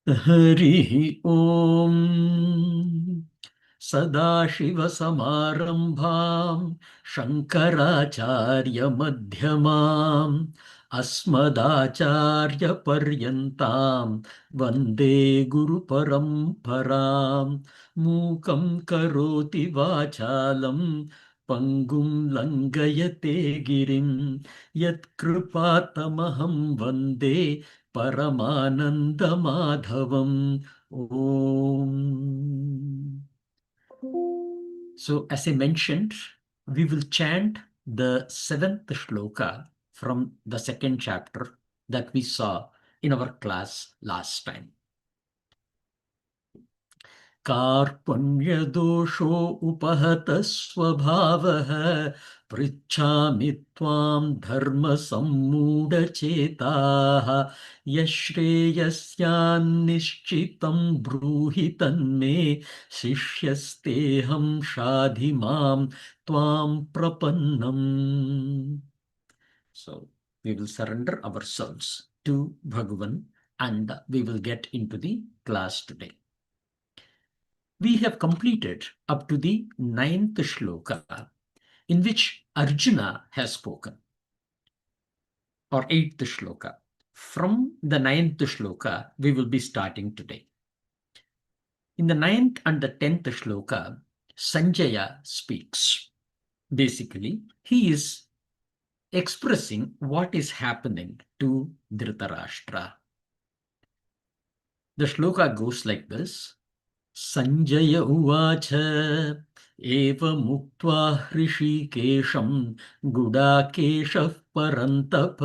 Harihi Om. Sadashivasamarambham Shankaracharya Madhyamam Asmadacharya Paryantam Vande Guru Paramparam Mukam Karoti Vachalam Pangum Langayate Girim Yat Kripatamaham Vande Paramananda Madhavam. Om. So, as I mentioned, we will chant the seventh shloka from the second chapter that we saw in our class last time. कार्पण्यदोषो उपहतः स्वभावः पृच्छामि त्वां धर्मसम्मूढचेताः यश्रेयस्यान्निश्चितं ब्रूहि तन्मे शिष्यस्तेऽहं शाधि मां त्वां प्रपन्नम्. So we will surrender ourselves to Bhagwan and we will get into the class today. We have completed up to the 9th shloka in which Arjuna has spoken, or 8th shloka. From the 9th shloka, we will be starting today. In the 9th and the 10th shloka, Sanjaya speaks. Basically, he is expressing what is happening to Dhritarashtra. The shloka goes like this. Sanjaya uvacha एवमुक्त्वा हृषीकेशं गुडाकेशः परन्तप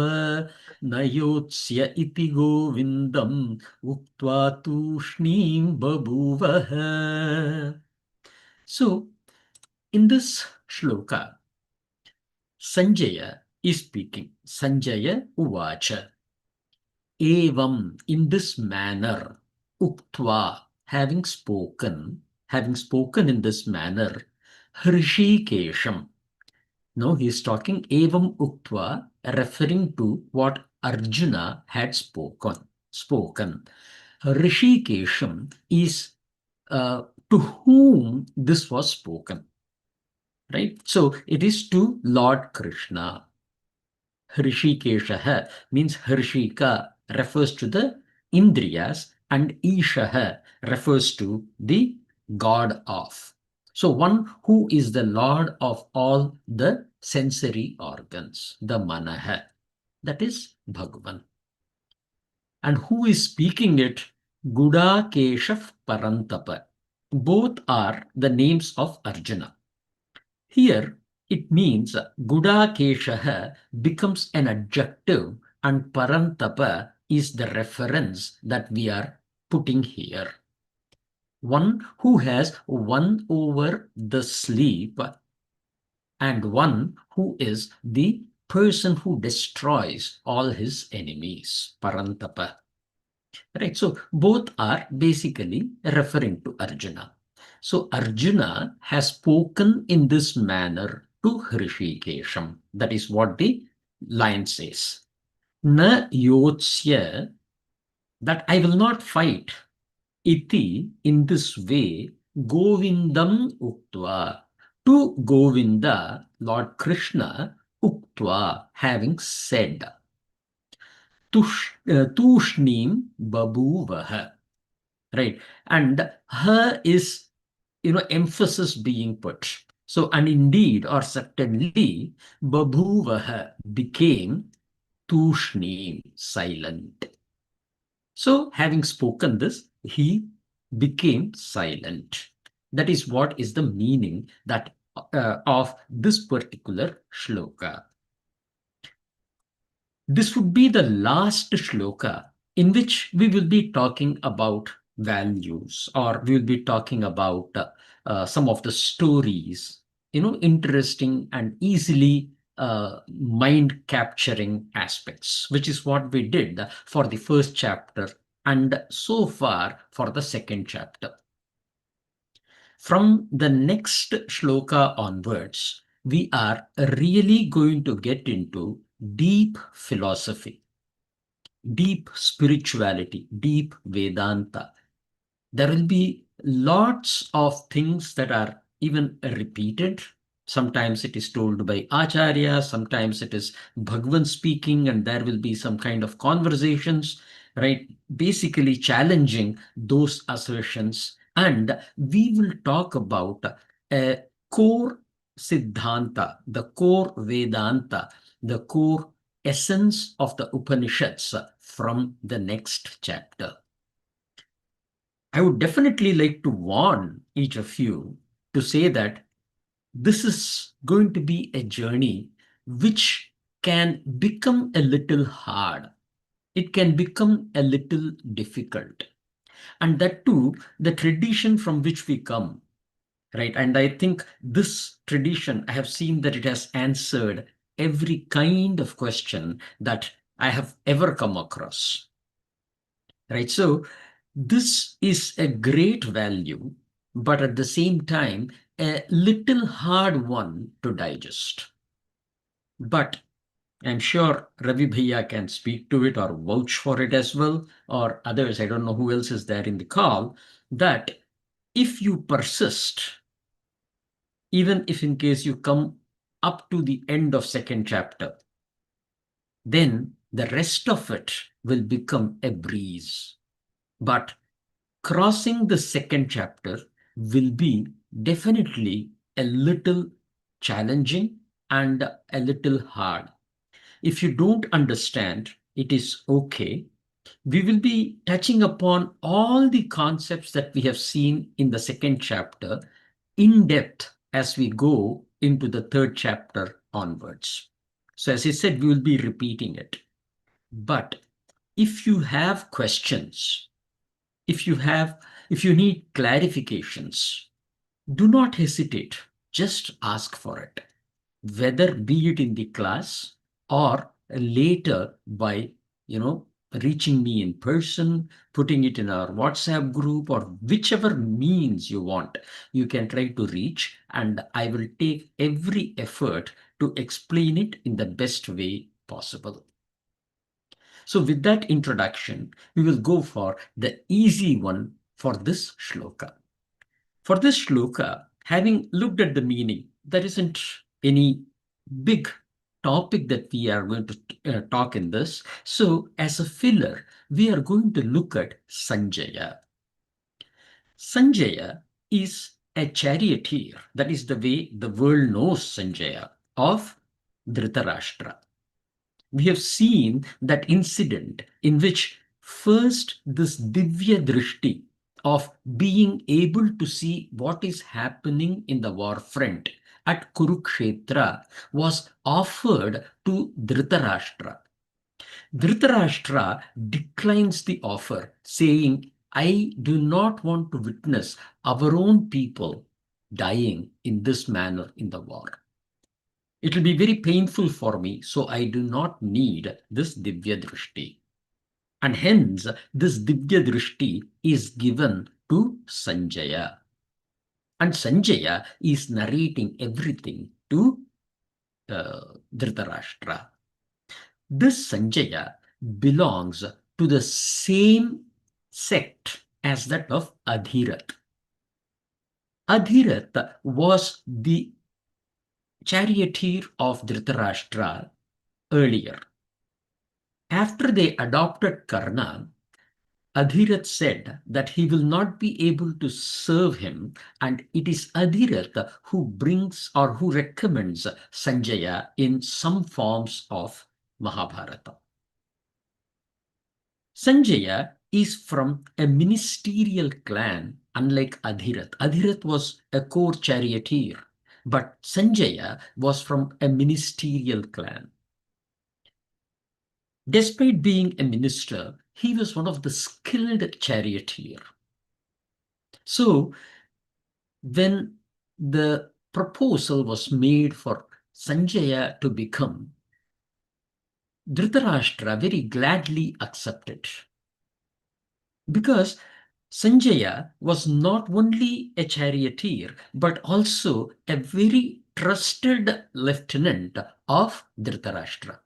न योत्स्य इति गोविन्दम् उक्त्वा तूष्णीं बभूवः. So, in this shloka, Sanjaya is speaking. Sanjaya uvacha. Evam, in this manner, uktva, having spoken in this manner, Hrishikesham. No, he is talking evam uktva, referring to what Arjuna had spoken. Hrishikesham is to whom this was spoken. Right? So it is to Lord Krishna. Hrishikeshaha means Hrishika refers to the Indriyas and Ishaha refers to the God of. So one who is the Lord of all the sensory organs, the Manaha, that is Bhagwan. And who is speaking it? Guda Keshav Parantapa. Both are the names of Arjuna. Here it means Gudakeshaha becomes an adjective and Parantapa is the reference that we are putting here. One who has won over the sleep and one who is the person who destroys all his enemies, Parantapa. Right, so both are basically referring to Arjuna. So Arjuna has spoken in this manner to Hrishikesham. That is what the line says. Na yotsya, that I will not fight. Iti, in this way, Govindam uktva. To Govinda, Lord Krishna, uktva, having said. Tushnim babhuvaha. Right, and her is emphasis being put. So, and indeed, or certainly, babhuvaha became tushnim, silent. So, having spoken this, he became silent. That is what is the meaning that of this particular shloka. This would be the last shloka in which we will be talking about values, or we will be talking about some of the stories, interesting and easily mind capturing aspects, which is what we did for the first chapter and so far for the second chapter. From the next shloka onwards, we are really going to get into deep philosophy. deep spirituality, deep Vedanta. There will be lots of things that are even repeated. Sometimes it is told by Acharya, sometimes it is Bhagwan speaking, and there will be some kind of conversations, right? Basically challenging those assertions. And we will talk about a core Siddhanta, the core Vedanta, the core essence of the Upanishads from the next chapter. I would definitely like to warn each of you to say that this is going to be a journey which can become a little hard. It can become a little difficult. And that too, the tradition from which we come, right? And I think this tradition, I have seen that it has answered every kind of question that I have ever come across, right? So this is a great value, but at the same time, a little hard one to digest. But I'm sure Ravi Bhaiya can speak to it or vouch for it as well, or others, I don't know who else is there in the call, that if you persist, even if in case you come up to the end of second chapter, then the rest of it will become a breeze. But crossing the second chapter will be definitely a little challenging and a little hard. If you don't understand, it is okay. We will be touching upon all the concepts that we have seen in the second chapter in depth as we go into the third chapter onwards. So, as I said, we will be repeating it. But if you have questions, if you have, if you need clarifications, do not hesitate. Just ask for it, whether be it in the class or later by, reaching me in person, putting it in our WhatsApp group, or whichever means you want, you can try to reach, and I will take every effort to explain it in the best way possible. So with that introduction, we will go for the easy one for this shloka. For this shloka, having looked at the meaning, there isn't any big topic that we are going to talk in this. So as a filler, we are going to look at Sanjaya. Sanjaya is a charioteer, that is the way the world knows Sanjaya, of Dhritarashtra. We have seen that incident in which first this Divya Drishti of being able to see what is happening in the war front at Kurukshetra was offered to Dhritarashtra. Dhritarashtra declines the offer, saying, I do not want to witness our own people dying in this manner in the war. It will be very painful for me, so I do not need this Divya Drishti. And hence, this Divya Drishti is given to Sanjaya. And Sanjaya is narrating everything to Dhritarashtra. This Sanjaya belongs to the same sect as that of Adhirath. Adhirath was the charioteer of Dhritarashtra earlier. After they adopted Karna, Adhirath said that he will not be able to serve him, and it is Adhirath who brings or who recommends Sanjaya in some forms of Mahabharata. Sanjaya is from a ministerial clan, unlike Adhirath. Adhirath was a core charioteer, but Sanjaya was from a ministerial clan. Despite being a minister, he was one of the skilled charioteer. So when the proposal was made for Sanjaya to become, Dhritarashtra very gladly accepted. Because Sanjaya was not only a charioteer, but also a very trusted lieutenant of Dhritarashtra.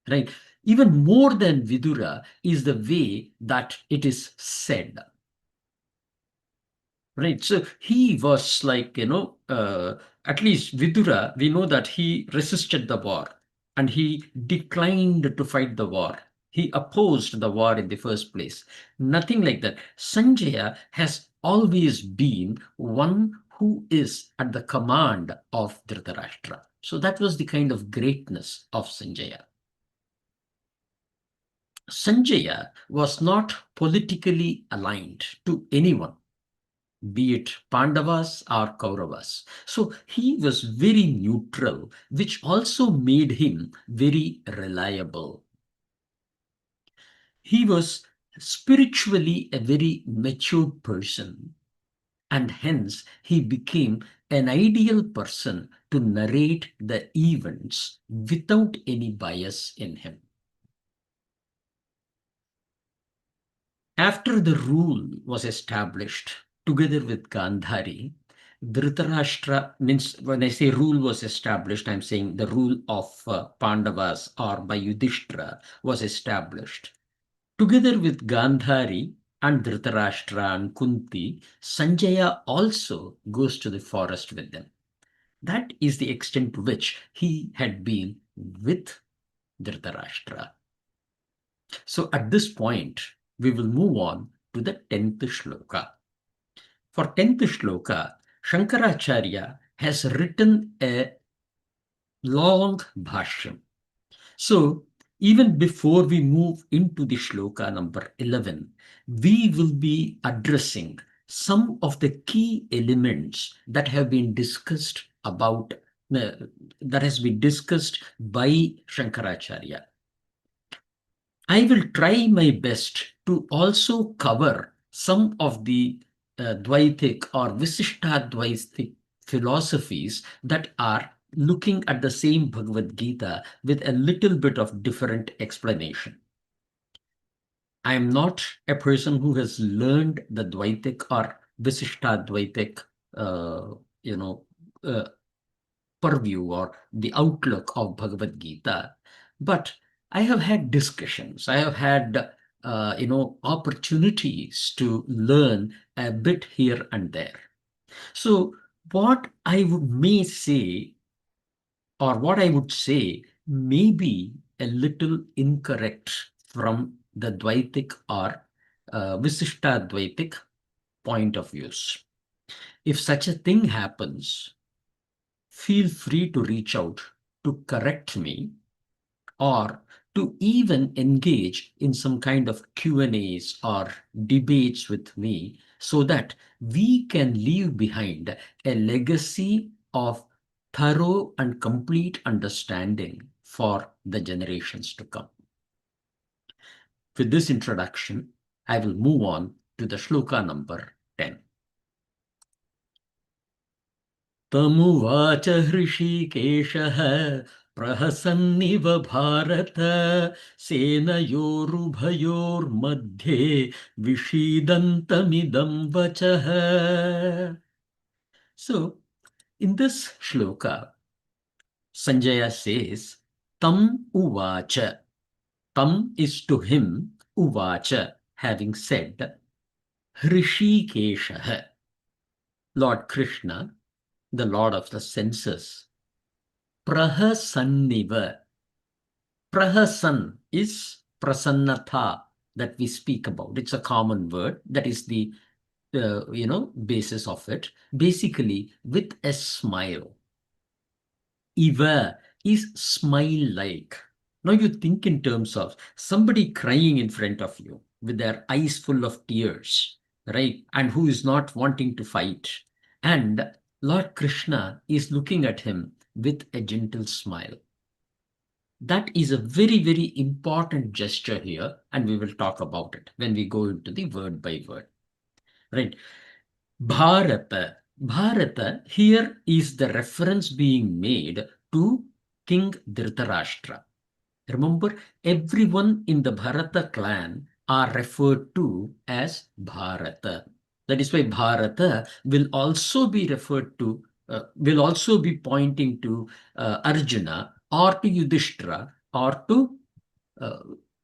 Right? Even more than Vidura is the way that it is said. Right. So he was like, at least Vidura, we know that he resisted the war and he declined to fight the war. He opposed the war in the first place. Nothing like that. Sanjaya has always been one who is at the command of Dhritarashtra. So that was the kind of greatness of Sanjaya. Sanjaya was not politically aligned to anyone, be it Pandavas or Kauravas. So he was very neutral, which also made him very reliable. He was spiritually a very mature person, and hence he became an ideal person to narrate the events without any bias in him. After the rule was established together with Gandhari, Dhritarashtra, means when I say rule was established, I'm saying the rule of Pandavas or by Yudhishthira was established. Together with Gandhari and Dhritarashtra and Kunti, Sanjaya also goes to the forest with them. That is the extent to which he had been with Dhritarashtra. So at this point, we will move on to the 10th shloka. For 10th shloka, Shankaracharya has written a long Bhashyam. So even before we move into the shloka number 11, we will be addressing some of the key elements that have been discussed that has been discussed by Shankaracharya. I will try my best to also cover some of the Dvaitik or Visishtadvaitik philosophies that are looking at the same Bhagavad Gita with a little bit of different explanation. I am not a person who has learned the Dvaitik or Visishtadvaitik, uh, purview or the outlook of Bhagavad Gita, but I have had discussions. I have had opportunities to learn a bit here and there. So what I may say, or what I would say, may be a little incorrect from the Dvaitik or Visishta Dvaitik point of views. If such a thing happens, feel free to reach out to correct me or to even engage in some kind of Q&As or debates with me so that we can leave behind a legacy of thorough and complete understanding for the generations to come. With this introduction, I will move on to the shloka number 10. तमुवाच हृषीकेशः प्रहसन्निव भारत सेनयोरुभयोर्मध्ये विषीदन्तमिदं वचः. So, in this shloka, Sanjaya says, Tam uvacha. Tam is to him, uvacha, having said, Hrishikesha, Lord Krishna, the Lord of the senses. Prahasanniva. Prahasan is prasannatha that we speak about. It's a common word. That is the basis of it. Basically, with a smile. Iva is smile-like. Now you think in terms of somebody crying in front of you with their eyes full of tears, right? And who is not wanting to fight. And Lord Krishna is looking at him with a gentle smile. That is a very, very important gesture here, and we will talk about it when we go into the word by word. Right? Bharata. Bharata, here is the reference being made to King Dhritarashtra. Remember, everyone in the Bharata clan are referred to as Bharata. That is why Bharata will also be referred to, will also be pointing to Arjuna or to Yudhishthira or to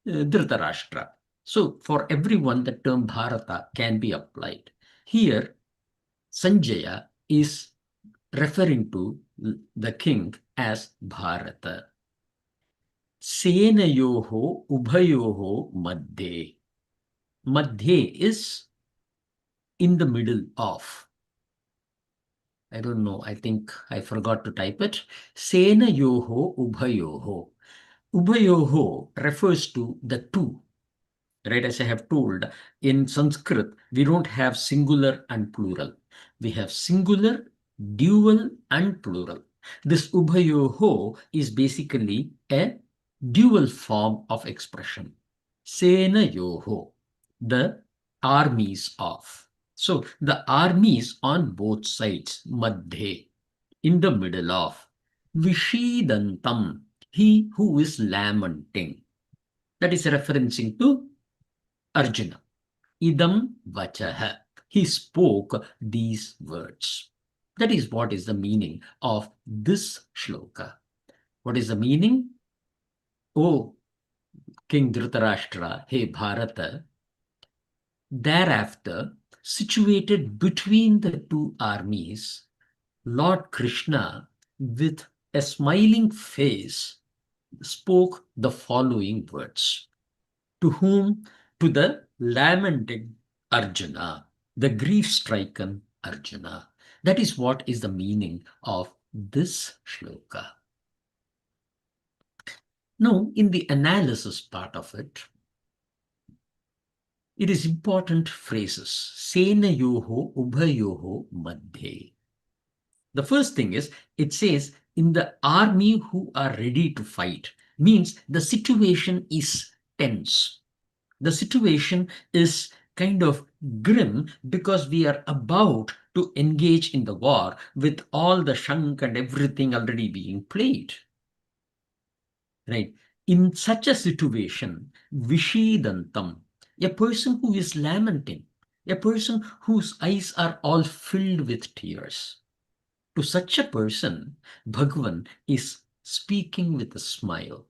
Dhritarashtra. So for everyone, the term Bharata can be applied. Here, Sanjaya is referring to the king as Bharata. Senayoho Ubhayoho Madhye. Madhye is in the middle of. I don't know, I think I forgot to type it. Senayoho Ubhayoho. Ubhayoho refers to the two. Right, as I have told, in Sanskrit, we don't have singular and plural. We have singular, dual, and plural. This ubhayoho is basically a dual form of expression. Senayoho, the armies of. So the armies on both sides, madhe, in the middle of. Vishidantam, he who is lamenting. That is referencing to Arjuna. Idam vachaha. He spoke these words. That is what is the meaning of this shloka. What is the meaning? O King Dhritarashtra, hey Bharata, thereafter, situated between the two armies, Lord Krishna, with a smiling face, spoke the following words. To whom? To the lamenting Arjuna, the grief-stricken Arjuna. That is what is the meaning of this shloka. Now, in the analysis part of it, it is important phrases. Senayoho ubhayoho madhye. The first thing is, it says, in the army who are ready to fight, means the situation is tense. The situation is kind of grim because we are about to engage in the war with all the shank and everything already being played. Right? In such a situation, vishidantam, a person who is lamenting, a person whose eyes are all filled with tears. To such a person, Bhagwan is speaking with a smile.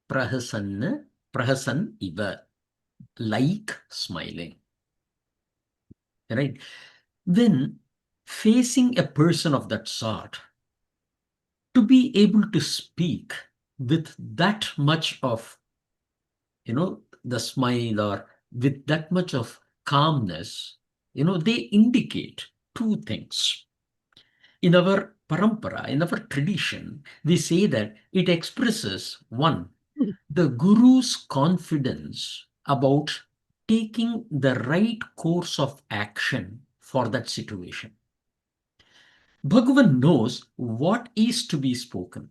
Prahasanniva, like smiling. Right? When facing a person of that sort, to be able to speak with that much of, the smile, or with that much of calmness, they indicate two things. In our parampara, in our tradition, we say that it expresses, one, the guru's confidence about taking the right course of action for that situation. Bhagavan knows what is to be spoken.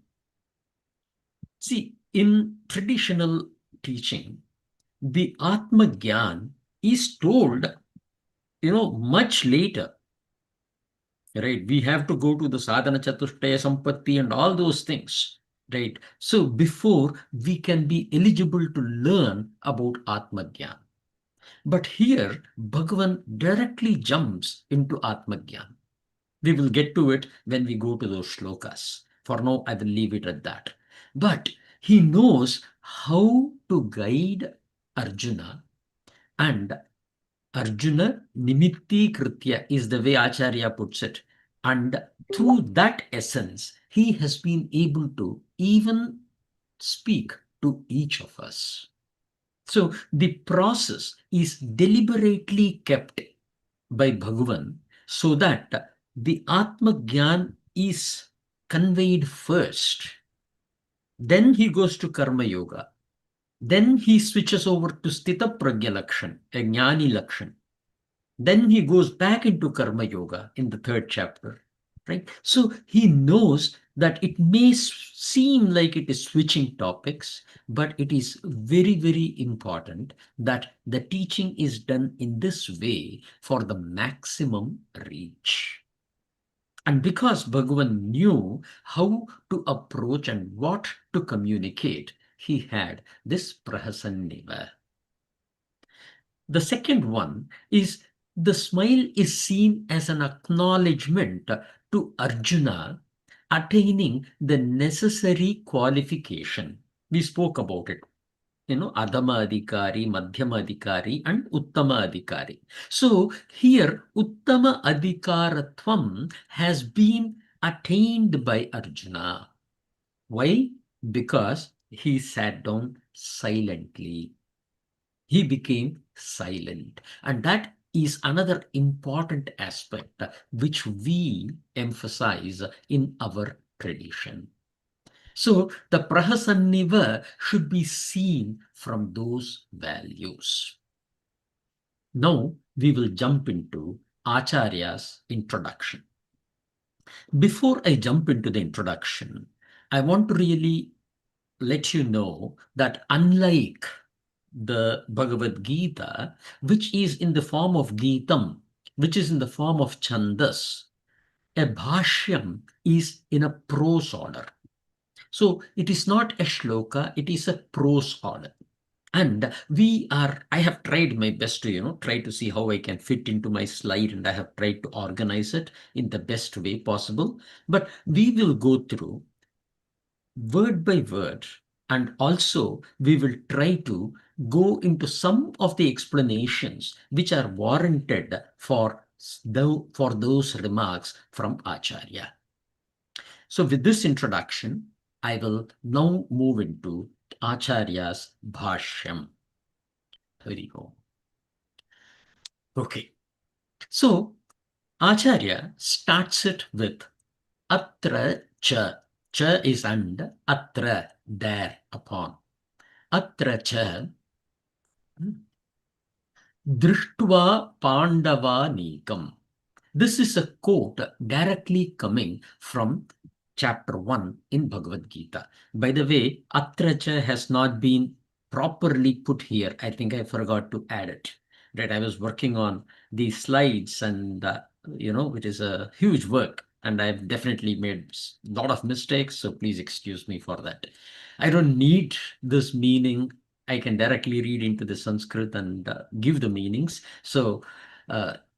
See, in traditional teaching, the Atma Gyan is told, much later. Right? We have to go to the sadhana chatushtaya sampatti and all those things. Right? So before we can be eligible to learn about Atma Gyan. But here, Bhagavan directly jumps into Atma Gyan. We will get to it when we go to those shlokas. For now, I will leave it at that. But he knows how to guide Arjuna, and Arjuna nimitti kritya is the way Acharya puts it. And through that essence, he has been able to even speak to each of us. So the process is deliberately kept by Bhagavan so that the Atma Gyan is conveyed first. Then he goes to Karma Yoga. Then he switches over to Sthita Pragya Lakshan, a Jnani Lakshan. Then he goes back into Karma Yoga in the third chapter. Right? So he knows that it may seem like it is switching topics, but it is very, very important that the teaching is done in this way for the maximum reach. And because Bhagavan knew how to approach and what to communicate, he had this Prahasanniva. The second one is the smile is seen as an acknowledgement to Arjuna attaining the necessary qualification. We spoke about it. Adhama Adhikari, Madhyama Adhikari, and Uttama Adhikari. So here, Uttama Adhikaratvam has been attained by Arjuna. Why? Because he sat down silently. He became silent. And that is another important aspect which we emphasize in our tradition. So the Prahasanniva should be seen from those values. Now we will jump into Acharya's introduction. Before I jump into the introduction, I want to really let you know that unlike the Bhagavad Gita, which is in the form of Gitam, which is in the form of Chandas, a Bhashyam is in a prose order. So it is not a Shloka, it is a prose order. And I have tried my best to, try to see how I can fit into my slide, and I have tried to organize it in the best way possible. But we will go through word by word, and also we will try to go into some of the explanations which are warranted for those remarks from Acharya. So with this introduction, I will now move into Acharya's Bhashyam. There you go. Okay. So Acharya starts it with Atra cha. Cha is and, Atra, there, upon. Atra cha Drishtva Pandava Nikam. This is a quote directly coming from chapter 1 in Bhagavad Gita. By the way, Atracha has not been properly put here. I think I forgot to add it. Right, I was working on these slides, and it is a huge work, and I've definitely made a lot of mistakes. So please excuse me for that. I don't need this meaning. I can directly read into the Sanskrit and give the meanings. So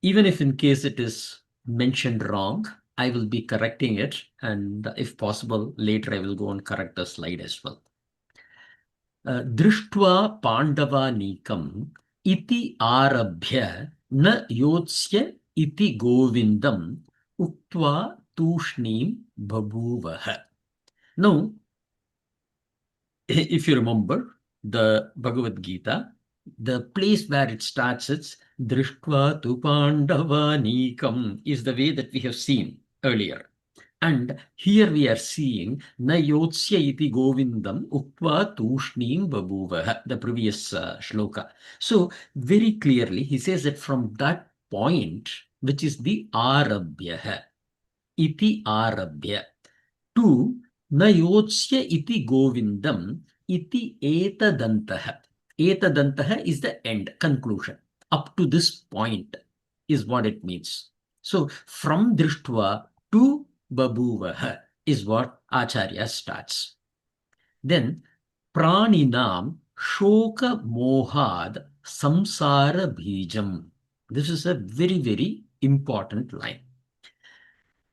even if in case it is mentioned wrong, I will be correcting it, and if possible, later I will go and correct the slide as well. Drishtva Pandava Nikam iti arabhya na yotsya iti govindam uktva tushnim babhuvaha. Now, if you remember the Bhagavad Gita, the place where it starts, it's Drishtva tu Pandavanikam, is the way that we have seen earlier. And here we are seeing Na yotsya iti govindam uktva tushnim babhuvaha, the previous shloka. So very clearly he says that from that point, which is the arabhya, iti arabhya, to na yotsya iti govindam iti etadantaha. Etadantaha is the end, conclusion. Up to this point is what it means. So from drishtva to babhuvaha is what Acharya starts. Then praninam shoka mohad samsara bhijam. This is a very, very important line.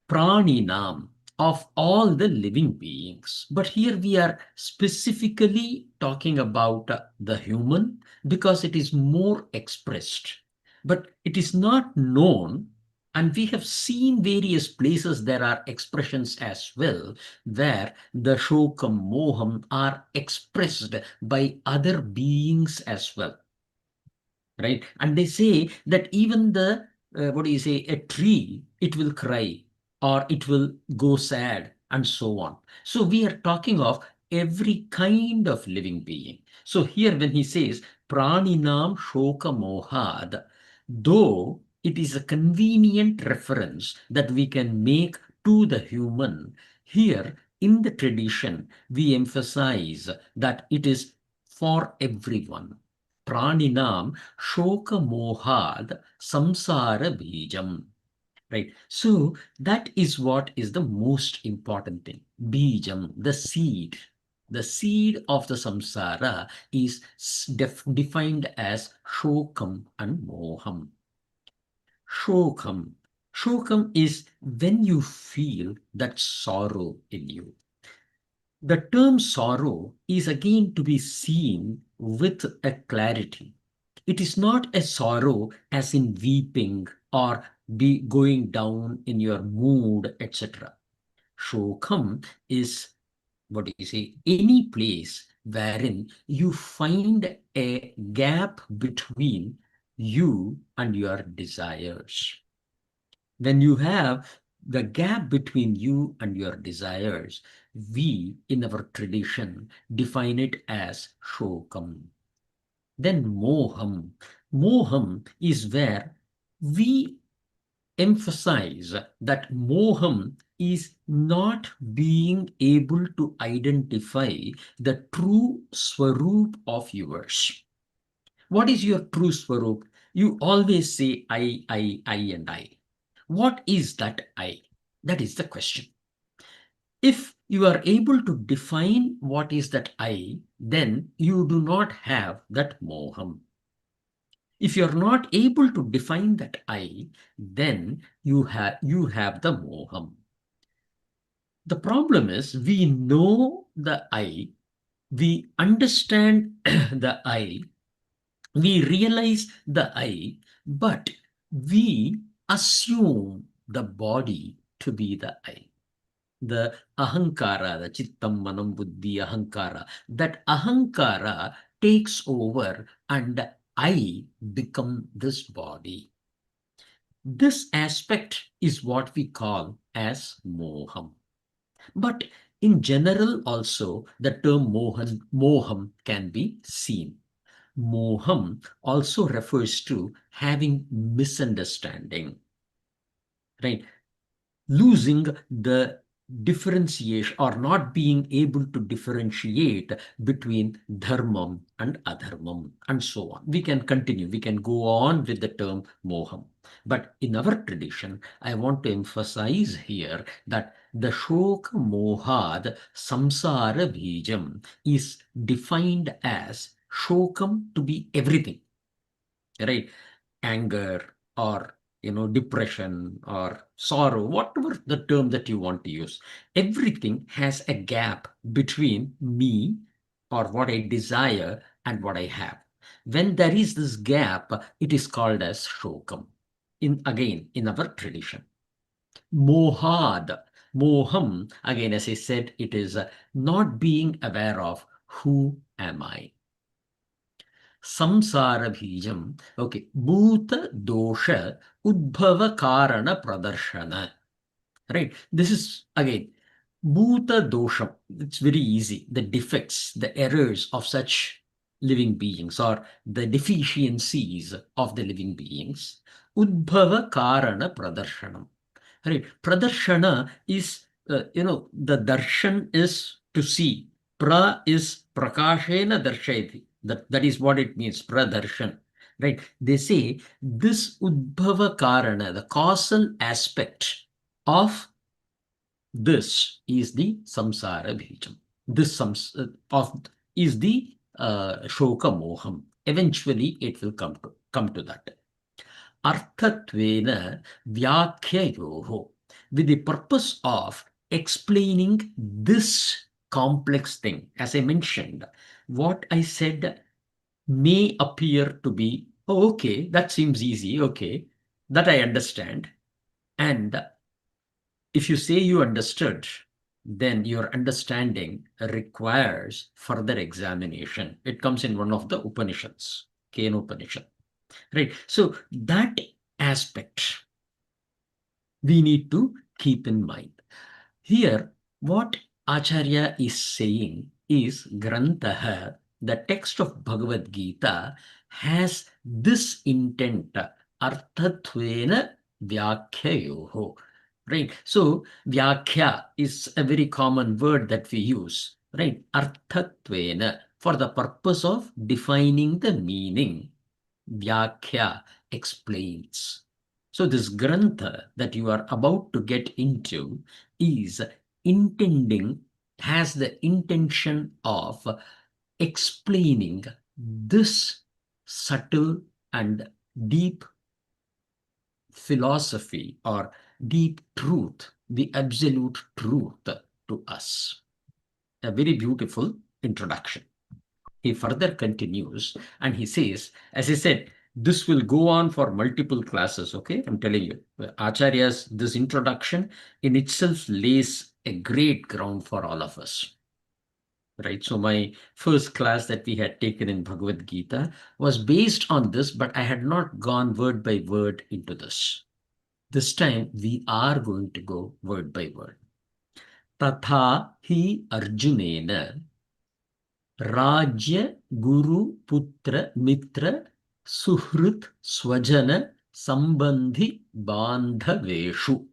Praninam, of all the living beings. But here we are specifically talking about the human because it is more expressed. But it is not known, and we have seen various places there are expressions as well where the shokam, moham are expressed by other beings as well. Right? And they say that even the, a tree, it will cry, or it will go sad, and so on. So we are talking of every kind of living being. So here when he says praninam shoka mohad, though it is a convenient reference that we can make to the human, here in the tradition we emphasize that it is for everyone. Praninam shoka mohad samsara bijam. Right. So that is what is the most important thing. Bijam, the seed. The seed of the samsara is defined as shokam and moham. Shokam. Shokam is when you feel that sorrow in you. The term sorrow is again to be seen with a clarity. It is not a sorrow as in weeping or be going down in your mood, etc. Shokam is, what do you say, any place wherein you find a gap between you and your desires. When you have the gap between you and your desires, we in our tradition define it as shokam. Then moham. Moham is where we emphasize that moham is not being able to identify the true swaroop of yours. What is your true swaroop? You always say I, and I. What is that I? That is the question. If you are able to define what is that I, then you do not have that moham. If you're not able to define that I, then you have the moham. The problem is we know the I, we understand the I, we realize the I, but we assume the body to be the I. The ahankara, the chittam, manam, buddhi, ahankara, that ahankara takes over and I become this body. This aspect is what we call as moham. But in general also, the term moham can be seen. Moham also refers to having misunderstanding, right? Losing the differentiation or not being able to differentiate between dharmam and adharmam and so on. We can continue, we can go on with the term moham. But in our tradition, I want to emphasize here that the shoka mohad samsara bijam is defined as shokam to be everything, right? Anger or depression or sorrow, whatever the term that you want to use, everything has a gap between me or what I desire and what I have. When there is this gap, it is called as shokam. Again, in our tradition, mohad, moham, again, as I said, it is not being aware of who am I. Samsara Bijam, okay, Bhuta Dosha Udbhava Karana Pradarshana. Right. This is again Bhuta Dosham. It's very easy. The defects, the errors of such living beings or the deficiencies of the living beings. Udbhava Karana Pradarshana. Right. Pradarshana is, the darshan is to see. Pra is prakashena darshayati. That is what it means, pradarshan. Right. They say this udbhava karana, the causal aspect of this is the samsara bhijam. This is the shoka moham. Eventually, it will come to that. Arthatvena vyakyayoho, with the purpose of explaining this complex thing. As I mentioned, what I said may appear to be, oh, okay, that seems easy, okay, that I understand. And if you say you understood, then your understanding requires further examination. It comes in one of the Upanishads, Kena Upanishad. Right. So that aspect we need to keep in mind. Here, what Acharya is saying is Grantaha, the text of Bhagavad Gita, has this intent, Arthatvena Vyakyayoho. Right. So Vyakya is a very common word that we use. Right. Arthatvena, for the purpose of defining the meaning. Vyakya explains. So this grantha that you are about to get into is has the intention of explaining this subtle and deep philosophy or deep truth, the absolute truth to us. a very beautiful introduction. He further continues and he says, as I said, this will go on for multiple classes, okay? I'm telling you, Acharya's, this introduction in itself lays a great ground for all of us. Right. So my first class that we had taken in Bhagavad Gita was based on this, but I had not gone word by word into this. This time we are going to go word by word. Tatha hi Arjunena Rajya Guru Putra Mitra Suhrit Swajana Sambandhi Bandhaveshu.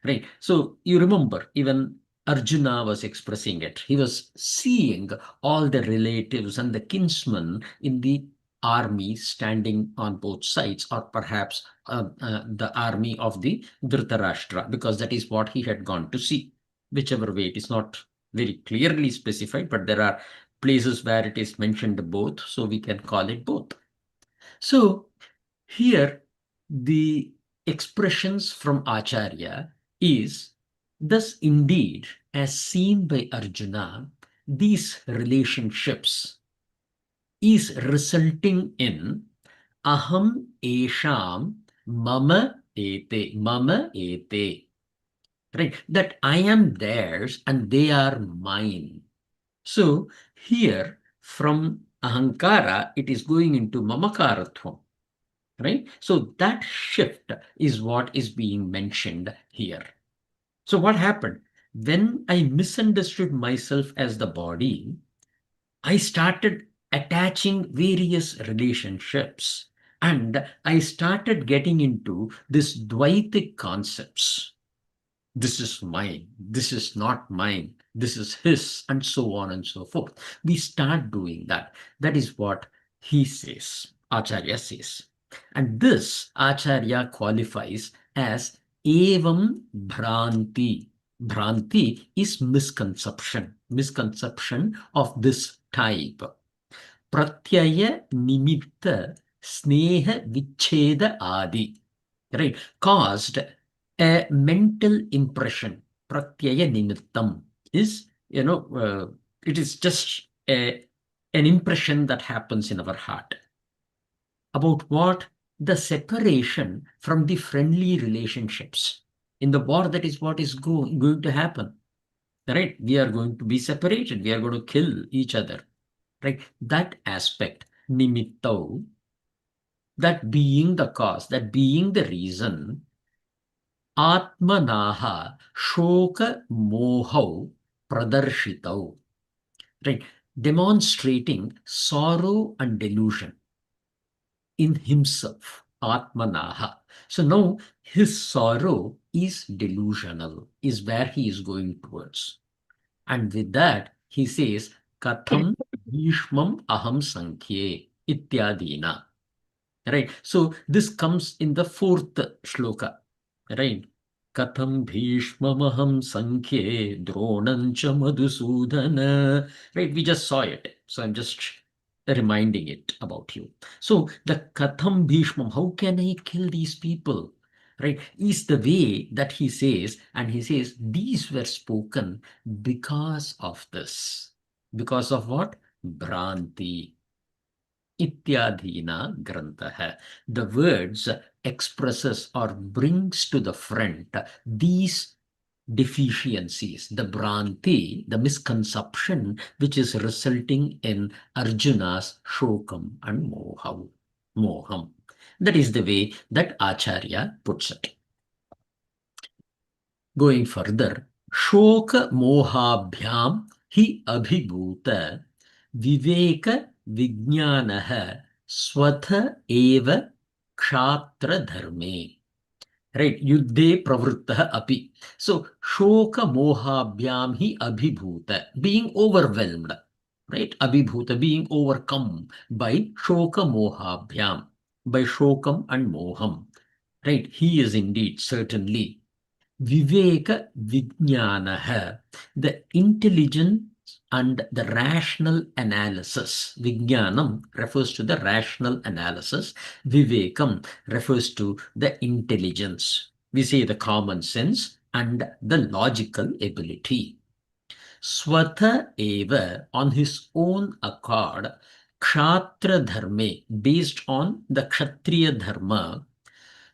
Right. So you remember, even Arjuna was expressing it. He was seeing all the relatives and the kinsmen in the army standing on both sides, or perhaps the army of the Dhritarashtra, because that is what he had gone to see. Whichever way, it is not very clearly specified, but there are places where it is mentioned both, so we can call it both. So here, the expressions from Acharya is, thus indeed, as seen by Arjuna, these relationships is resulting in aham esham mama ete, right? That I am theirs and they are mine. So here from ahankara, it is going into mamakaratvam. Right? So that shift is what is being mentioned here. So what happened? When I misunderstood myself as the body, I started attaching various relationships and I started getting into this Dvaitic concepts. This is mine, this is not mine, this is his, and so on and so forth. We start doing that. That is what he says, Acharya says. And this Acharya qualifies as evam bhranti. Bhranti is misconception of this type. Pratyaya nimitta sneha vicheda adi. Right? Caused a mental impression. Pratyaya nimittam is, it is just an impression that happens in our heart. About what? The separation from the friendly relationships. In the war, that is what is going to happen. Right? We are going to be separated. We are going to kill each other. Right? That aspect, nimittau, that being the cause, that being the reason, Atmanaha Shoka Mohau Pradarshitau. Right? Demonstrating sorrow and delusion in himself. Atmanaha. So now his sorrow is delusional, is where he is going towards. And with that, he says, Katham Bhishmam Aham Sankhye Ityadina. Right. So this comes in the fourth shloka. Right. Katham Bhishmamaham Sankhye Dronancha Madhusudana. Right. We just saw it. So I'm just reminding it about you. So the Katham Bhishmam, how can I kill these people? Right, is the way that he says, and he says these were spoken because of this. Because of what? Bhranti. Ityadhina grantaha. The words expresses or brings to the front these deficiencies, the bhranti, the misconception, which is resulting in Arjuna's shokam and moham. That is the way that Acharya puts it. Going further, shoka mohabhyam hi abhibhuta viveka vijnanaha swatha eva kshatra dharme. Right, yuddhe pravruttah api. So, shoka mohabhyam hi abhibhuta, being overwhelmed. Right, abhibhuta, being overcome by shoka mohabhyam, by shokam and moham. Right, he is indeed certainly Viveka Vijnanaha, the intelligence and the rational analysis. Vijnanam refers to the rational analysis. Vivekam refers to the intelligence. We say the common sense and the logical ability. Swatha eva, on his own accord, Kshatra dharme, based on the Kshatriya dharma,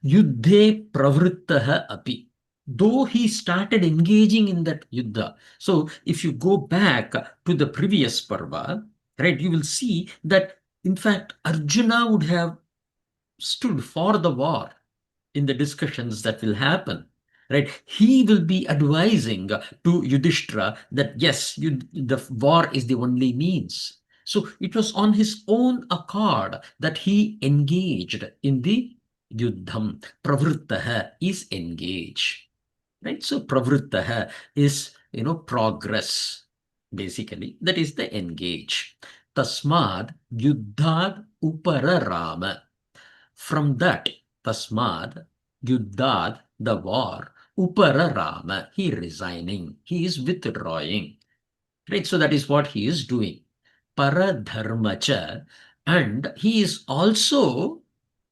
Yuddhe pravrittaha api. Though he started engaging in that yuddha. So if you go back to the previous parva, right, you will see that in fact Arjuna would have stood for the war in the discussions that will happen. Right, he will be advising to Yudhishthira that yes, the war is the only means. So it was on his own accord that he engaged in the yuddham. Pravrittaha is engage. Right, so pravrittaha is progress. Basically, that is the engage. Tasmad yuddhad upararama. From that, tasmad, yuddhad, the war, upararama, he resigning, he is withdrawing. Right, so that is what he is doing. Paradharmacha, and he is also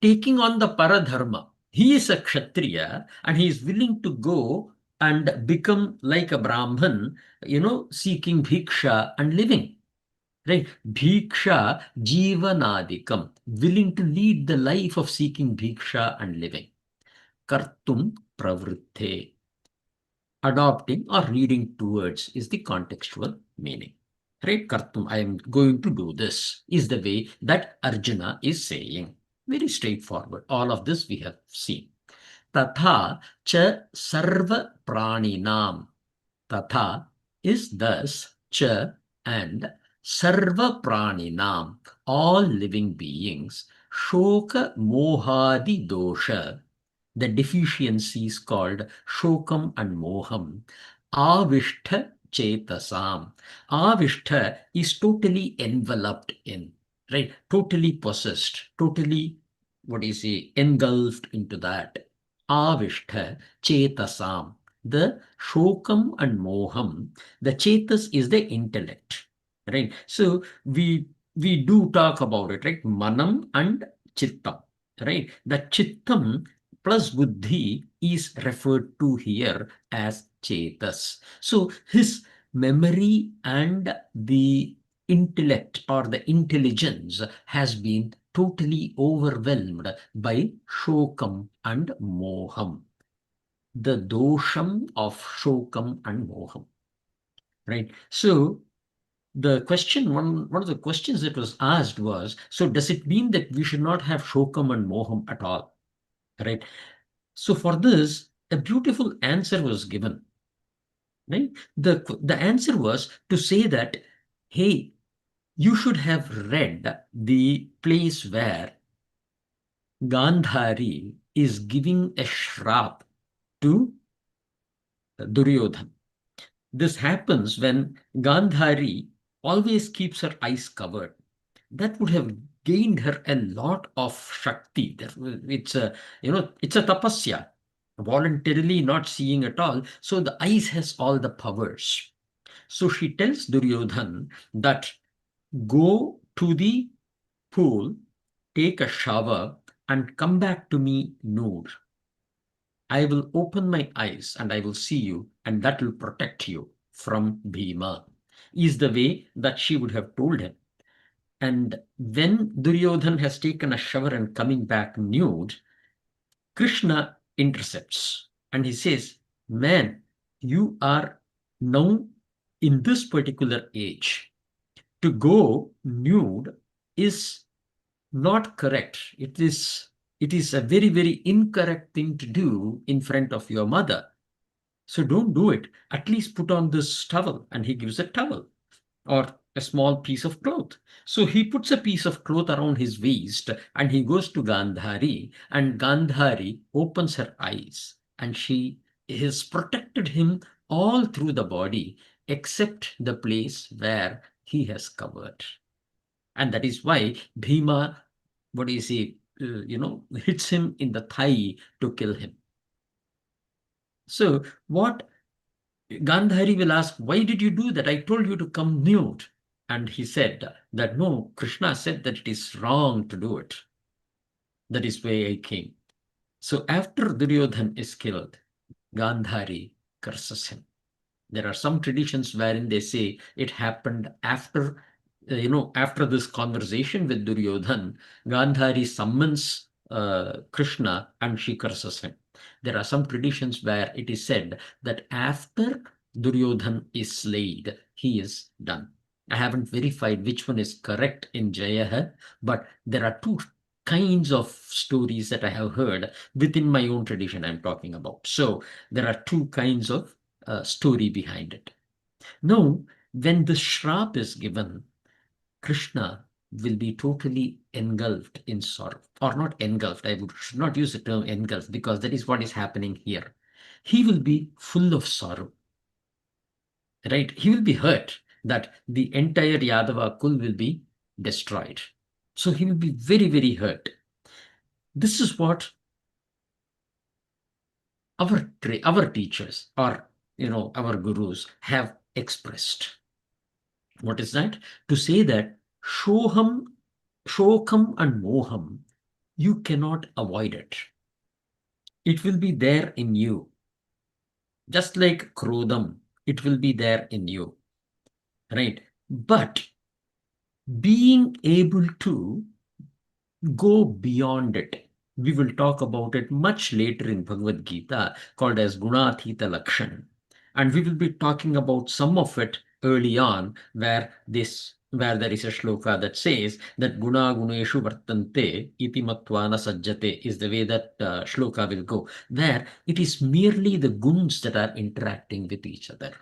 taking on the paradharma. He is a kshatriya and he is willing to go and become like a brahman, seeking bhiksha and living. Right? Bhiksha jivanadikam, willing to lead the life of seeking bhiksha and living. Kartum pravritte, adopting or reading towards is the contextual meaning. Right? Kartum, I am going to do this, is the way that Arjuna is saying. Very straightforward. All of this we have seen. Tatha cha sarva praninam. Tatha is thus, cha and sarva praninam, all living beings, shoka mohadi dosha, the deficiencies called shokam and moham, avishtha chetasam. Avishtha is totally enveloped in, right? Totally possessed, totally, engulfed into that. Avishtha chetasam. The shokam and moham, the chetas is the intellect, right? So we do talk about it, right? Manam and chittam, right? The chittam plus buddhi is referred to here as chetas. So his memory and the intellect or the intelligence has been totally overwhelmed by shokam and moham, the dosham of shokam and moham. Right. So the question, one of the questions that was asked was, so does it mean that we should not have shokam and moham at all? Right. So for this, a beautiful answer was given. Right. The answer was to say that, hey, you should have read the place where Gandhari is giving a shrap to Duryodhan. This happens when Gandhari always keeps her eyes covered. That would have gained her a lot of Shakti. It's a tapasya, voluntarily not seeing at all. So the eyes has all the powers. So she tells Duryodhan that go to the pool, take a shower, and come back to me nude. I will open my eyes and I will see you, and that will protect you from Bhima, is the way that she would have told him. And when Duryodhan has taken a shower and coming back nude, Krishna intercepts and he says, man, you are now in this particular age. To go nude is not correct. It is a very, very incorrect thing to do in front of your mother. So don't do it. At least put on this towel. And he gives a towel or a small piece of cloth. So he puts a piece of cloth around his waist and he goes to Gandhari, and Gandhari opens her eyes and she has protected him all through the body except the place where he has covered. And that is why Bhima, hits him in the thigh to kill him. So what Gandhari will ask, why did you do that? I told you to come nude. And he said that no, Krishna said that it is wrong to do it. That is why I came. So after Duryodhan is killed, Gandhari curses him. There are some traditions wherein they say it happened after, after this conversation with Duryodhan, Gandhari summons Krishna and she curses him. There are some traditions where it is said that after Duryodhan is slayed, he is done. I haven't verified which one is correct in Jayaha, but there are two kinds of stories that I have heard within my own tradition I'm talking about. So there are two kinds of story behind it. Now, when the shrap is given, Krishna will be totally engulfed in sorrow, or not engulfed. Should not use the term engulfed because that is what is happening here. He will be full of sorrow, right? He will be hurt that the entire Yadava Kul will be destroyed. So he will be very, very hurt. This is what our teachers or our gurus have expressed. What is that? To say that shoham, shokam and moham, you cannot avoid it. It will be there in you. Just like krodam, it will be there in you. Right? But being able to go beyond it. We will talk about it much later in Bhagavad Gita, called as Gunathita Lakshan. And we will be talking about some of it early on, where there is a shloka that says that Guna Guneshu Vartante iti Matvana Sajjate is the way that shloka will go, where it is merely the guns that are interacting with each other.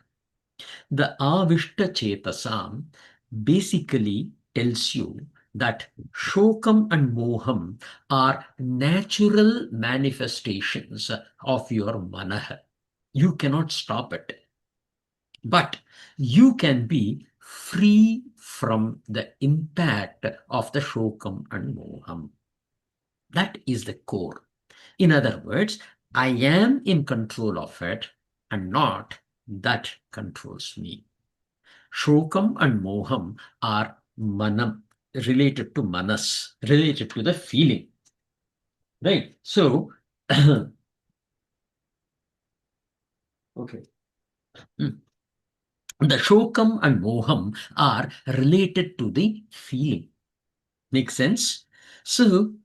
The Avishta Chetasam basically tells you that Shokam and Moham are natural manifestations of your Manah. You cannot stop it. But you can be free from the impact of the Shokam and Moham. That is the core. In other words, I am in control of it and not that controls me. Shokam and Moham are manam, related to manas, related to the feeling. Right? So, okay. The Shokam and Moham are related to the feeling. Make sense? So,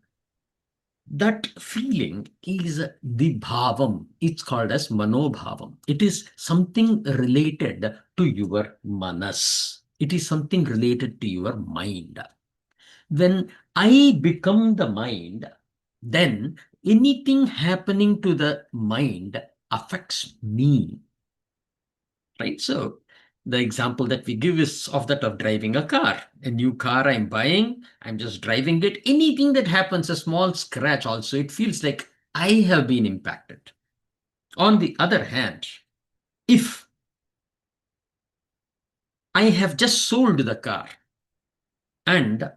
that feeling is the bhavam. It's called as manobhavam. It is something related to your manas. It is something related to your mind. When I become the mind, then anything happening to the mind affects me. Right? So the example that we give is of that of driving a car. A new car I'm buying, I'm just driving it. Anything that happens, a small scratch also, it feels like I have been impacted. On the other hand, if I have just sold the car and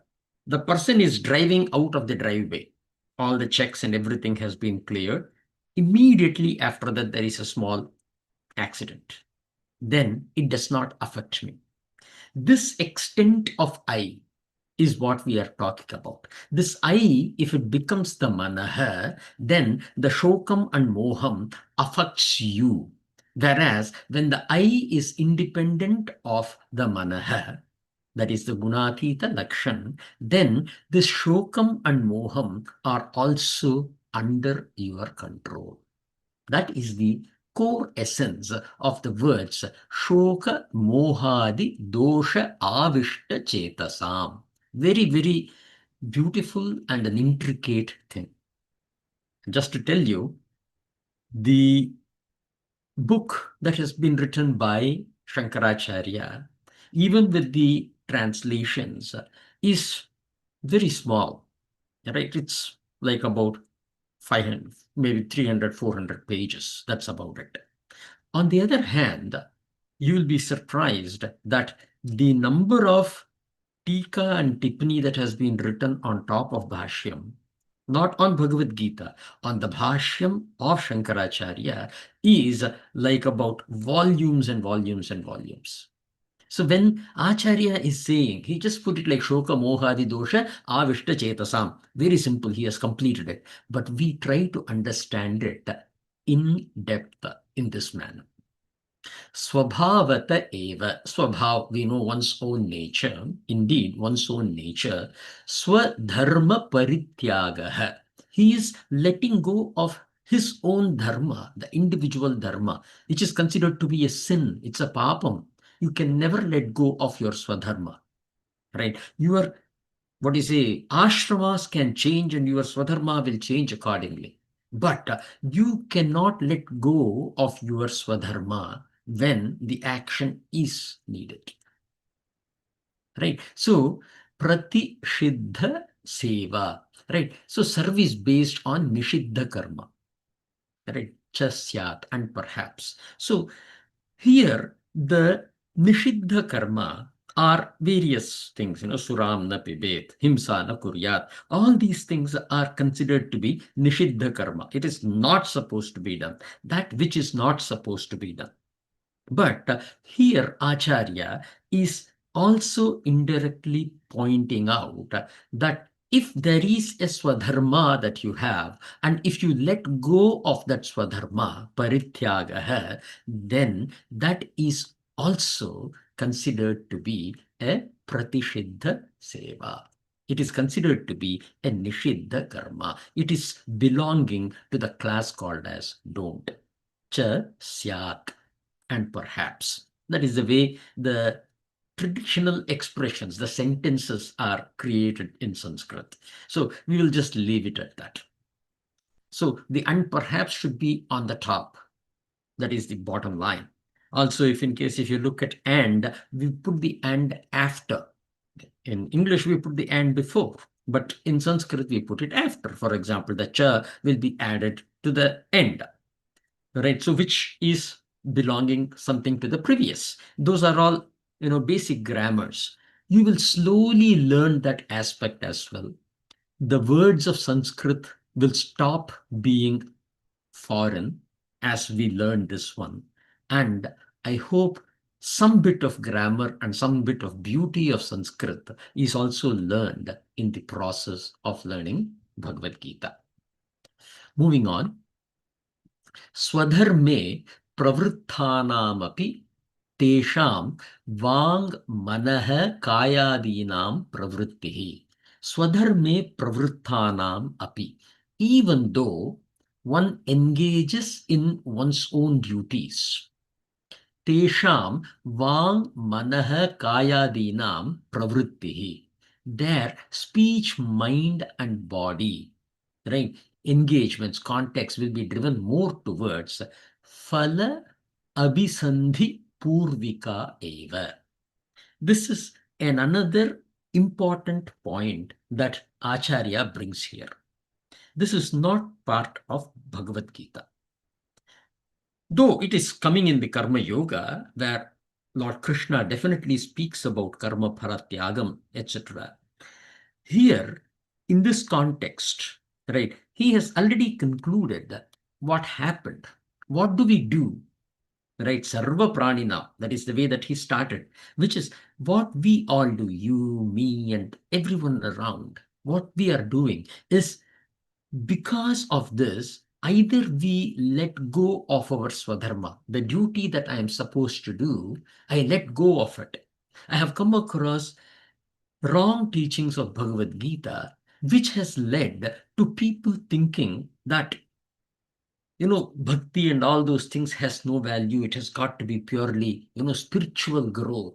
the person is driving out of the driveway, all the checks and everything has been cleared, immediately after that there is a small accident, then it does not affect me. This extent of I is what we are talking about. This I, if it becomes the manaha, then the shokam and moham affects you. Whereas when the I is independent of the manaha, that is the gunathita lakshan, then this shokam and moham are also under your control. That is the core essence of the words shoka mohadi dosha avishta chetasam. Very, very beautiful and an intricate thing. Just to tell you, the book that has been written by Shankaracharya, even with the translations, is very small, right? It's like about 500, maybe 300, 400 pages. That's about it. On the other hand, you will be surprised that the number of tika and tipani that has been written on top of Bhashyam, not on Bhagavad Gita, on the Bhashyam of Shankaracharya, is like about volumes and volumes and volumes. So when Acharya is saying, he just put it like Shoka Mohadi Dosha Avishta Chetasam. Very simple, he has completed it. But we try to understand it in depth in this manner. Swabhavata eva. Swabhav, we know one's own nature. Indeed, one's own nature. Swadharma parityagaha. He is letting go of his own dharma, the individual dharma, which is considered to be a sin. It's a papam. You can never let go of your swadharma, right? Your, what you say, ashramas can change and your swadharma will change accordingly. But you cannot let go of your swadharma when the action is needed. Right? So, pratishiddha seva. Right? So, service based on nishiddha karma. Right? Chasyat and perhaps. So, here, the nishiddha karma are various things, suram na pibet, himsa na kuryat. All these things are considered to be nishiddha karma. It is not supposed to be done. That which is not supposed to be done. But here Acharya is also indirectly pointing out that if there is a swadharma that you have, and if you let go of that swadharma, parityagaha, then that is also considered to be a pratishiddha seva. It is considered to be a nishiddha karma. It is belonging to the class called as don't. Cha syat and perhaps. That is the way the traditional expressions, the sentences are created in Sanskrit. So we will just leave it at that. So the and perhaps should be on the top. That is the bottom line. Also, if in case if you look at and, we put the and after. In English, we put the and before, but in Sanskrit, we put it after. For example, the cha will be added to the end. Right? So which is belonging something to the previous. Those are all, basic grammars. You will slowly learn that aspect as well. The words of Sanskrit will stop being foreign as we learn this one. And I hope some bit of grammar and some bit of beauty of Sanskrit is also learned in the process of learning Bhagavad Gita. Moving on. स्वधर्मे प्रवृत्तानामपि तेषां वाङ् मनः कायादीनां प्रवृत्तिः स्वधर्मे प्रवृत्तानाम् अपि. Even though one engages in one's own duties, तेषां वाङ् मनः कायादीनां प्रवृत्तिः, their speech, mind and body, right, engagements, context will be driven more towards phala abhisandhi purvika eva. This is another important point that Acharya brings here. This is not part of Bhagavad Gita. Though it is coming in the Karma Yoga, where Lord Krishna definitely speaks about karma paratyagam, etc. Here, in this context, right, he has already concluded that what happened. What do we do? Right, sarva pranina, that is the way that he started, which is what we all do, you, me, and everyone around. What we are doing is, because of this, either we let go of our swadharma, the duty that I am supposed to do, I let go of it. I have come across wrong teachings of Bhagavad Gita, which has led to people thinking that, bhakti and all those things has no value. It has got to be purely, spiritual growth,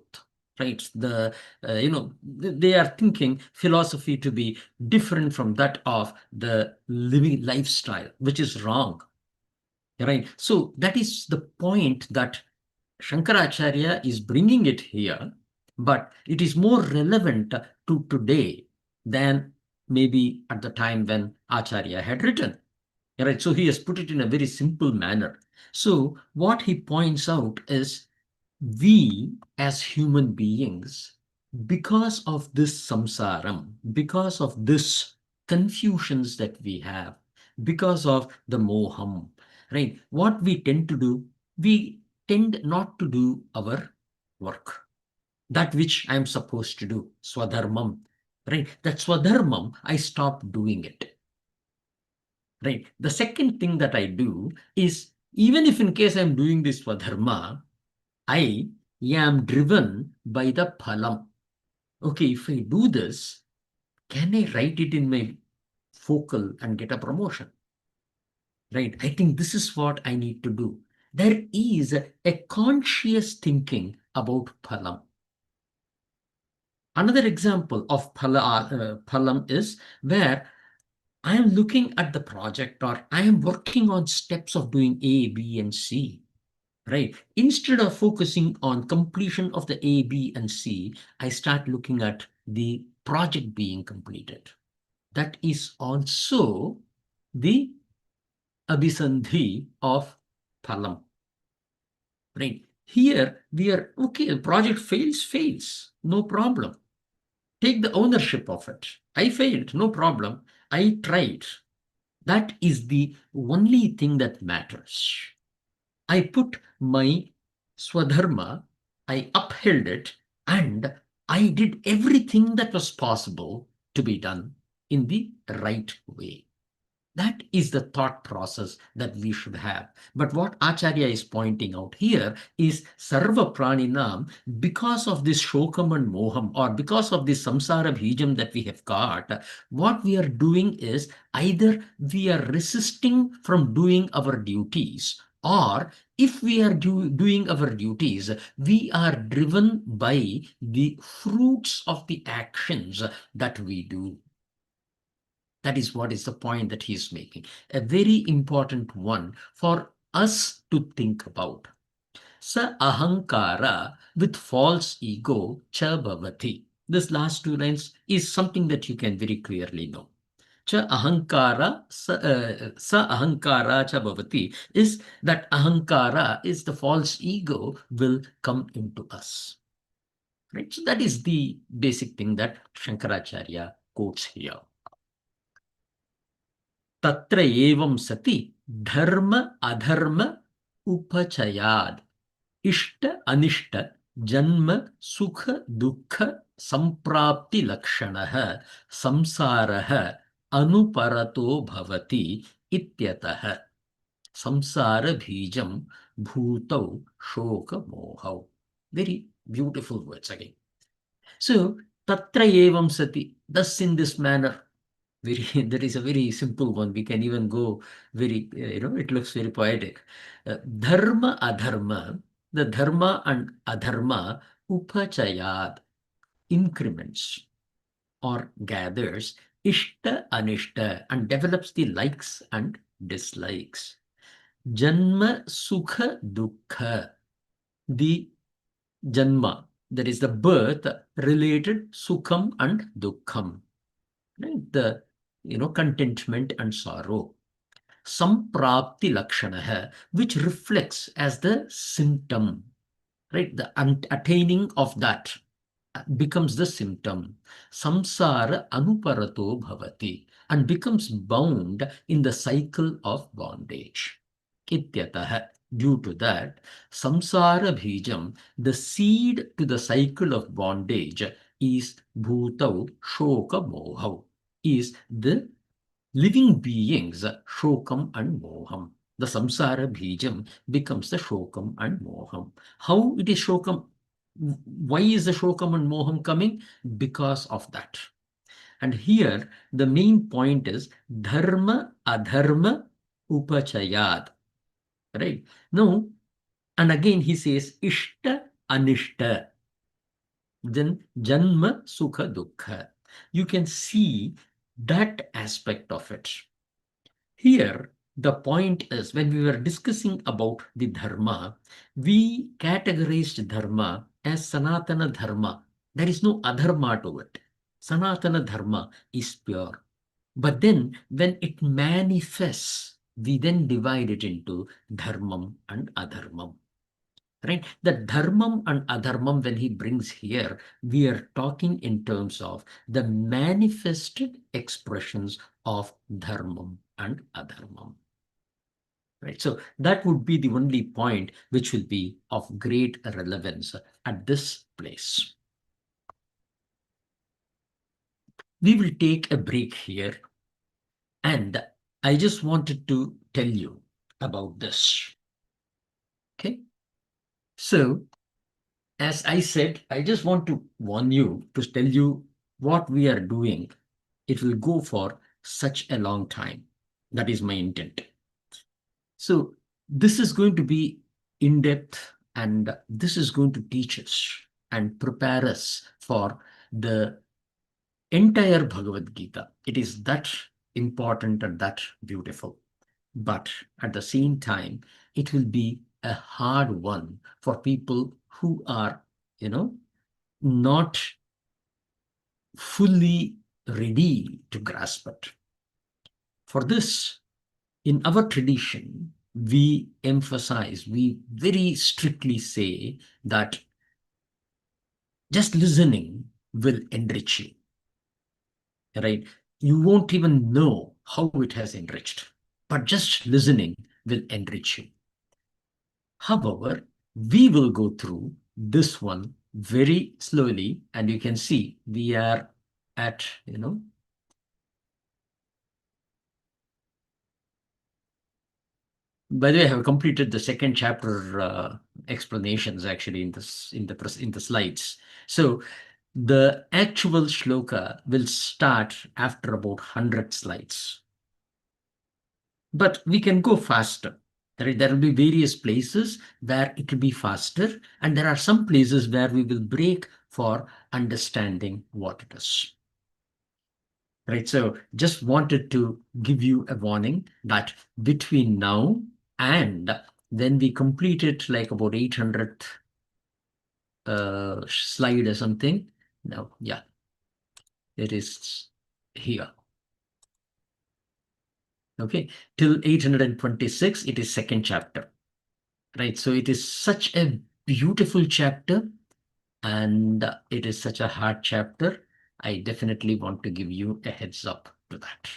right? They are thinking philosophy to be different from that of the living lifestyle, which is wrong, right? So that is the point that Shankaracharya is bringing it here, but it is more relevant to today than maybe at the time when Acharya had written. Right? So he has put it in a very simple manner. So what he points out is, we as human beings, because of this samsaram, because of this confusions that we have, because of the moham, right? What we tend to do, we tend not to do our work, that which I am supposed to do, swadharmam, right? That swadharmam, I stop doing it. Right. The second thing that I do is, even if in case I'm doing this swadharma, I am driven by the phalam. Okay, if I do this, can I write it in my focal and get a promotion? Right? I think this is what I need to do. There is a conscious thinking about phalam. Another example of phalam is where I am looking at the project, or I am working on steps of doing A, B, and C. Right? Instead of focusing on completion of the A, B, and C, I start looking at the project being completed. That is also the abhisandhi of phalam. Right? Here we are, okay, the project fails, no problem. Take the ownership of it. I failed, no problem. I tried. That is the only thing that matters. I put my swadharma, I upheld it, and I did everything that was possible to be done in the right way. That is the thought process that we should have. But what Acharya is pointing out here is Sarva Praninam, because of this Shokam and Moham, or because of this Samsara Bhijam that we have got, what we are doing is either we are resisting from doing our duties, or if we are doing our duties, we are driven by the fruits of the actions that we do. That is what is the point that he is making. A very important one for us to think about. Sa ahankara, with false ego, cha bhavati. This last two lines is something that you can very clearly know. Cha ahankara, sa ahankara cha bhavati is that ahankara is the false ego will come into us. Right? So that is the basic thing that Shankaracharya quotes here. तत्र एवं सति धर्म अधर्म उपचयाद इष्ट अनिष्ट जन्म सुख दुख संप्राप्ति लक्षणः संसारः अनुपरतो भवति इत्यतः संसार बीजम भूतौ शोक मोहौ. Very beautiful words again. So tatra evam sati, thus in this manner. That is a very simple one. We can even go very, it looks very poetic. Dharma adharma, the dharma and adharma upachayad, increments or gathers, ishta anishta, and develops the likes and dislikes. Janma sukha dukkha, the janma, that is the birth related sukham and dukkham. Right? The contentment and sorrow. Samprapti lakshanaha, which reflects as the symptom, right? The attaining of that becomes the symptom. Samsara anuparato bhavati, and becomes bound in the cycle of bondage. Ityataha, due to that, samsara bhijam, the seed to the cycle of bondage, is bhutau shoka mohau, is the living beings, shokam and moham. The samsara bhijam becomes the shokam and moham. How it is shokam? Why is the shokam and moham coming? Because of that. And here the main point is dharma adharma upachayad. Right? Now, and again he says ishta anishta. Then janma sukha dukkha. You can see that aspect of it. Here, the point is, when we were discussing about the dharma, we categorized dharma as Sanatana dharma. There is no adharma to it. Sanatana dharma is pure. But then, when it manifests, we then divide it into dharmam and adharmam. Right? The dharmam and adharmam, when he brings here, we are talking in terms of the manifested expressions of dharmam and adharmam. Right? So that would be the only point which will be of great relevance at this place. We will take a break here, and I just wanted to tell you about this. Okay? So as I said, I just want to warn you to tell you what we are doing. It will go for such a long time. That is my intent. So this is going to be in depth, and this is going to teach us and prepare us for the entire Bhagavad Gita. It is that important and that beautiful. But at the same time, it will be a hard one for people who are, not fully ready to grasp it. For this, in our tradition, we emphasize, we very strictly say that just listening will enrich you, right? You won't even know how it has enriched, but just listening will enrich you. However, we will go through this one very slowly, and you can see we are at, by the way, I have completed the second chapter explanations actually in the slides. So the actual shloka will start after about 100 slides. But we can go faster. There will be various places where it will be faster, and there are some places where we will break for understanding what it is. Right, so just wanted to give you a warning that between now and when we complete it, like about 800th slide or something. No, yeah, it is here. Okay, till 826, it is second chapter. Right, so it is such a beautiful chapter, and it is such a hard chapter. I definitely want to give you a heads up to that.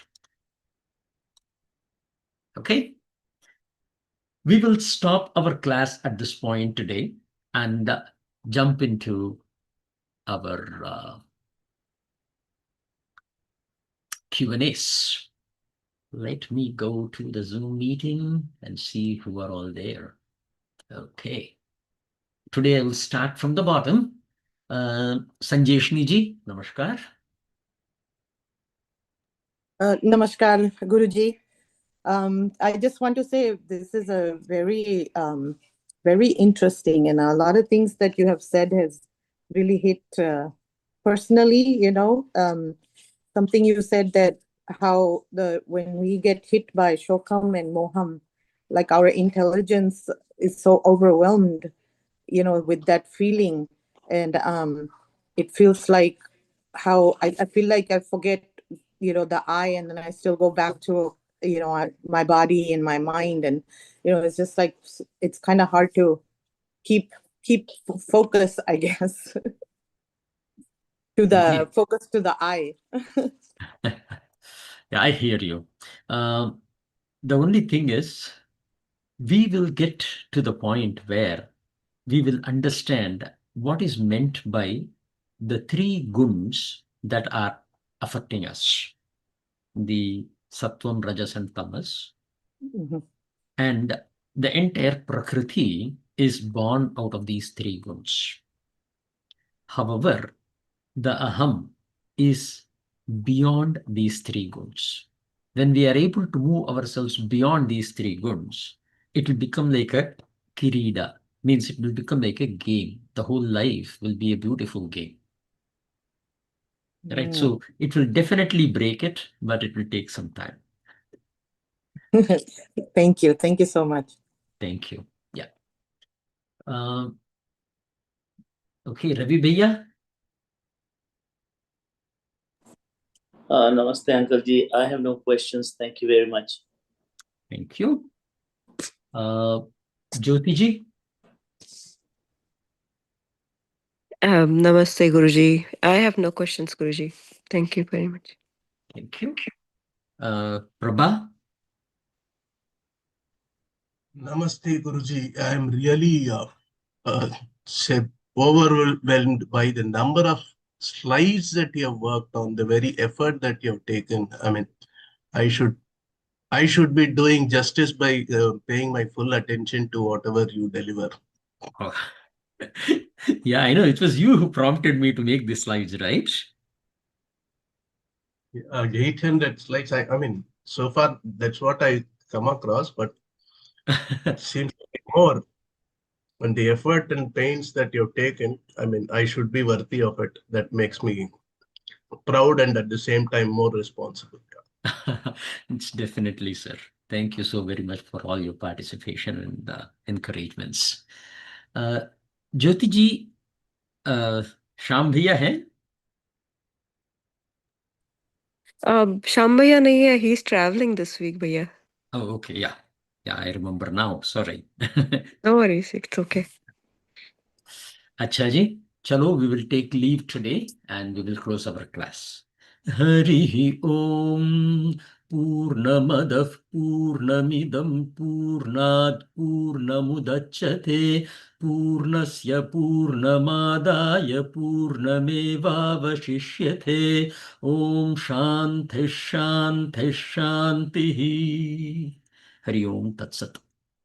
Okay. We will stop our class at this point today and jump into our Q&As. Let me go to the Zoom meeting and see who are all there. Okay. Today I will start from the bottom. Sanjaya ji, namaskar. Namaskar, Guruji. I just want to say this is a very interesting, and a lot of things that you have said has really hit personally. Something you said that how when we get hit by shokam and moham, like our intelligence is so overwhelmed, with that feeling, and it feels like how I feel like I forget, the I, and then I still go back to, my body and my mind, and it's just like it's kind of hard to keep focus, I guess, to the focus to the I. Yeah, I hear you. The only thing is, we will get to the point where we will understand what is meant by the three guns that are affecting us, the sattvam, rajas, and tamas. Mm-hmm. And the entire prakriti is born out of these three guns. However, the aham is beyond these three guns. When we are able to move ourselves beyond these three guns, it will become like a kirida, means it will become like a game. The whole life will be a beautiful game. Right? So it will definitely break it, but it will take some time. Thank you. Thank you so much. Thank you. Yeah. Okay, Ravi Bhaiya. Namaste, Uncle Ji. I have no questions. Thank you very much. Thank you. Jyoti ji. Namaste, Guruji. I have no questions, Guruji. Thank you very much. Thank you. Prabha. Namaste, Guruji. I am really overwhelmed by the number of slides that you have worked on, the very effort that you have taken. I mean, I should be doing justice by paying my full attention to whatever you deliver. Oh, Yeah, I know. It was you who prompted me to make these slides, right? 800 slides. I mean, so far that's what I come across, but it seems to be more. And the effort and pains that you've taken, I mean, I should be worthy of it. That makes me proud and at the same time more responsible. It's definitely, sir. Thank you so very much for all your participation and encouragements. ज्योति जी, श्याम भैया हैं? Sham bhaiya nahi hai. He's traveling this week, bhaiya. Oh, okay. Yeah. Yeah, I remember now. Sorry. No worries. It's okay. अच्छा जी, चलो, we will take leave today and we will close our class. Hari ओम पूर्णमदः पूर्णमिदं पूर्णात् पूर्णमुदच्यते पूर्णस्य पूर्णमादाय पूर्णमेवावशिष्यते ओम शांति शांति शांति. हरि ओम तत्सत्.